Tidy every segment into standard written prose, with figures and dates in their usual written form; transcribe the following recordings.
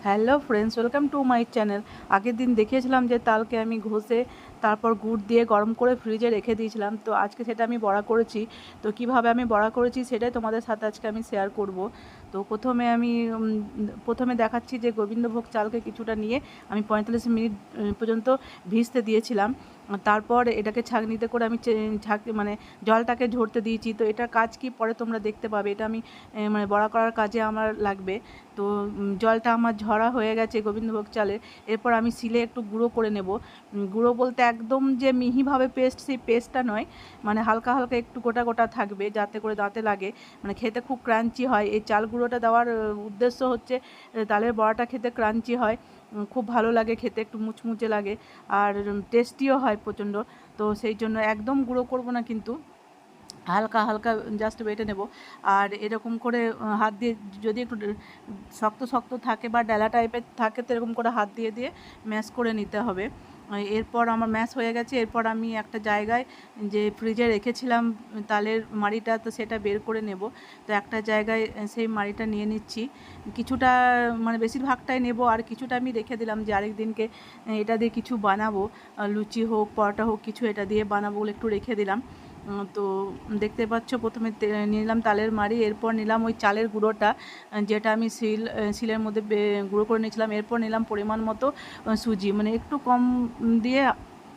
Hello friends, welcome to my channel. আগের দিন দেখিয়েছিলাম যে তালকে আমি ঘষে তারপর গুড় দিয়ে গরম করে ফ্রিজে রেখে দিয়েছিলাম। তো আজকে সেটা আমি বড়া করেছি। তো কিভাবে আমি বড়া করেছি সেটাই তোমাদের সাথে আজকে আমি শেয়ার করব। তো প্রথমে দেখাচ্ছি যে গোবিন্দভোগ চালকে কিছুটা নিয়ে আমি 45 মিনিট পর্যন্ত ভিজতে দিয়েছিলাম। তারপর এটাকে ছাঁকনিতে করে আমি মানে জলটাকে ঝরতে দিয়েছি। তো এটার কাজ কি পরে তোমরা দেখতে পাবে। এটা আমি মানে বড়া করার কাজে আমার লাগবে। তো জলটা আমার ঝরা হয়ে গেছে গোবিন্দভোগ চালের। এরপর আমি শিলে একটু গুঁড়ো করে নেব। গুঁড়ো বলতে একদম যে মিহিভাবে পেস্ট, সেই পেস্টটা নয়, মানে হালকা হালকা একটু গোটা গোটা থাকবে যাতে করে দাঁতে লাগে, মানে খেতে খুব ক্রাঞ্চি হয়। এই চাল গুঁড়োটা দেওয়ার উদ্দেশ্য হচ্ছে তালের বড়াটা খেতে ক্রাঞ্চি হয়, খুব ভালো লাগে খেতে, একটু মুচমুচে লাগে আর টেস্টিও হয় প্রচণ্ড। তো সেই জন্য একদম গুঁড়ো করব না, কিন্তু হালকা হালকা জাস্ট বেটে নেব। আর এরকম করে হাত দিয়ে যদি একটু শক্ত শক্ত থাকে বা ডেলা টাইপের থাকে, তো এরকম করে হাত দিয়ে দিয়ে ম্যাশ করে নিতে হবে। এরপর আমার ম্যাশ হয়ে গেছে। এরপর আমি একটা জায়গায় যে ফ্রিজে রেখেছিলাম তালের মাড়িটা, তো সেটা বের করে নেব। তো একটা জায়গায় সেই মাড়িটা নিয়ে নিচ্ছি, কিছুটা মানে বেশিরভাগটাই নেব, আর কিছুটা আমি রেখে দিলাম যে আরেক দিনকে এটা দিয়ে কিছু বানাবো, লুচি হোক পরোটা হোক কিছু এটা দিয়ে বানাবো বলে একটু রেখে দিলাম। তো দেখতে পাচ্ছ প্রথমে নিলাম তালের মাড়ি, এরপর নিলাম ওই চালের গুঁড়োটা যেটা আমি শিলের মধ্যে গুঁড়ো করে নিয়েছিলাম। এরপর নিলাম পরিমাণ মতো সুজি, মানে একটু কম দিয়ে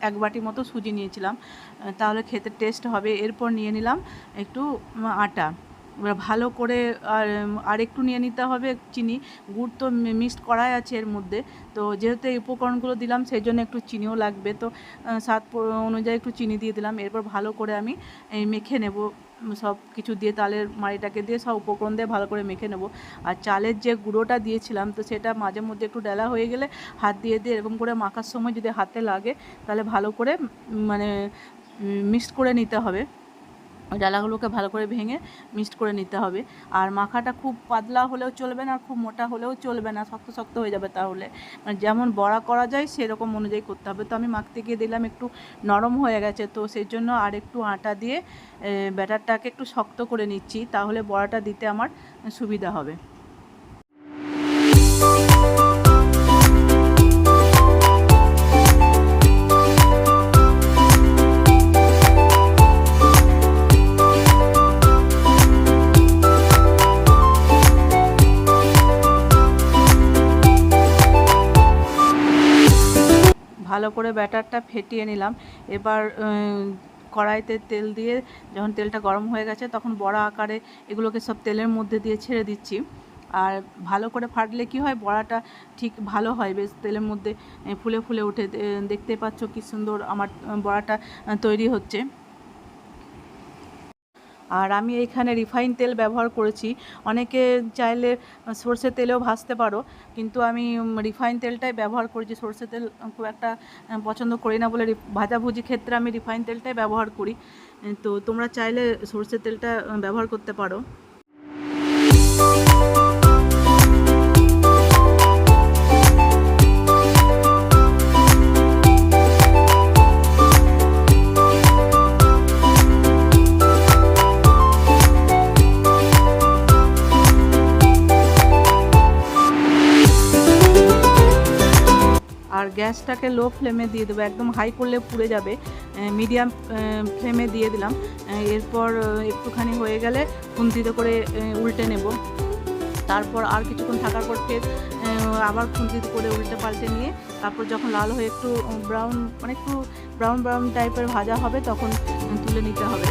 1 বাটি মতো সুজি নিয়েছিলাম, তাহলে খেতে টেস্ট হবে। এরপর নিয়ে নিলাম একটু আটা, এবার ভালো করে আর একটু নিয়ে নিতে হবে চিনি। গুড় তো মিক্সড করাই আছে এর মধ্যে, তো যেহেতু এই উপকরণগুলো দিলাম সেই জন্য একটু চিনিও লাগবে, তো স্বাদ অনুযায়ী একটু চিনি দিয়ে দিলাম। এরপর ভালো করে আমি মেখে নেব সব কিছু দিয়ে, তালের মাড়িটাকে দিয়ে সব উপকরণ দিয়ে ভালো করে মেখে নেব। আর চালের যে গুঁড়োটা দিয়েছিলাম, তো সেটা মাঝে মধ্যে একটু ডেলা হয়ে গেলে হাত দিয়ে দিয়ে এরকম করে মাখার সময় যদি হাতে লাগে তাহলে ভালো করে মানে মিক্সড করে নিতে হবে। ডালাগুলোকে ভালো করে ভেঙে মিক্সড করে নিতে হবে। আর মাখাটা খুব পাতলা হলেও চলবে না, আর খুব মোটা হলেও চলবে না, শক্ত শক্ত হয়ে যাবে। তাহলে মানে যেমন বড়া করা যায় সেরকম অনুযায়ী করতে হবে। তো আমি মাখতে গিয়ে দিলাম একটু নরম হয়ে গেছে, তো সেই জন্য আর একটু আটা দিয়ে ব্যাটারটাকে একটু শক্ত করে নিচ্ছি, তাহলে বড়াটা দিতে আমার সুবিধা হবে। ভালো করে ব্যাটারটা ফেটিয়ে নিলাম। এবার কড়াইতে তেল দিয়ে যখন তেলটা গরম হয়ে গেছে তখন বড়া আকারে এগুলোকে সব তেলের মধ্যে দিয়ে ছেড়ে দিচ্ছি। আর ভালো করে ফাটলে কি হয়, বড়াটা ঠিক ভালো হয়, বেশ তেলের মধ্যে ফুলে ফুলে উঠে। দেখতে পাচ্ছ কি সুন্দর আমার বড়াটা তৈরি হচ্ছে। আর আমি এখানে রিফাইন তেল ব্যবহার করেছি, অনেকে চাইলে সর্ষের তেলেও ভাজতে পারো, কিন্তু আমি রিফাইন তেলটাই ব্যবহার করেছি। সর্ষের তেল খুব একটা পছন্দ করি না বলে ভাজাভুজি ক্ষেত্রে আমি রিফাইন তেলটাই ব্যবহার করি। তো তোমরা চাইলে সর্ষের তেলটা ব্যবহার করতে পারো। আর গ্যাসটাকে লো ফ্লেমে দিয়ে দেবো, একদম হাই করলে পুড়ে যাবে। মিডিয়াম ফ্লেমে দিয়ে দিলাম। এরপর একটুখানি হয়ে গেলে খুন্তিতে করে উল্টে নেব। তারপর আর কিছুক্ষণ থাকার পর ফের আবার খুন্তিতে করে উল্টে পাল্টে নিয়ে তারপর যখন লাল হয়ে একটু ব্রাউন, মানে একটু ব্রাউন ব্রাউন টাইপের ভাজা হবে তখন তুলে নিতে হবে।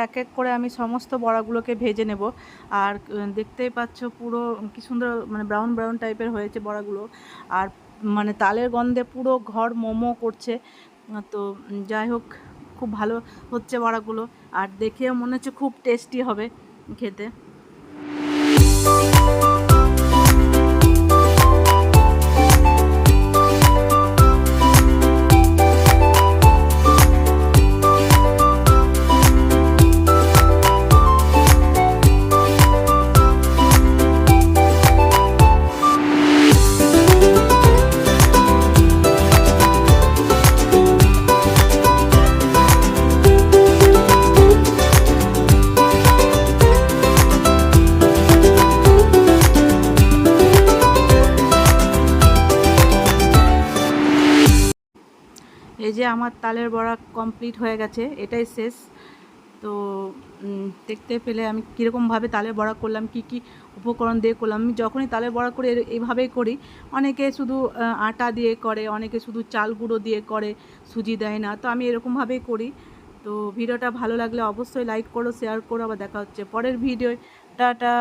এক এক করে আমি সমস্ত বড়াগুলোকে ভেজে নেব। আর দেখতেই পাচ্ছ পুরো কি সুন্দর মানে ব্রাউন ব্রাউন টাইপের হয়েছে বড়াগুলো। আর মানে তালের গন্ধে পুরো ঘর মোমো করছে। তো যাই হোক, খুব ভালো হচ্ছে বড়াগুলো, আর দেখে মনে হচ্ছে খুব টেস্টি হবে খেতে। এই যে আমার তালের বড়া কমপ্লিট হয়ে গেছে, এটাই শেষ। তো দেখতে পেলে আমি কীরকমভাবে তালের বড়া করলাম, কি কি উপকরণ দিয়ে করলাম। আমি যখনই তালের বড়া করি এইভাবেই করি। অনেকে শুধু আটা দিয়ে করে, অনেকে শুধু চাল গুঁড়ো দিয়ে করে, সুজি দেয় না। তো আমি এরকমভাবেই করি। তো ভিডিওটা ভালো লাগলে অবশ্যই লাইক করো, শেয়ার করো। আবার দেখা হচ্ছে পরের ভিডিও। টাটা।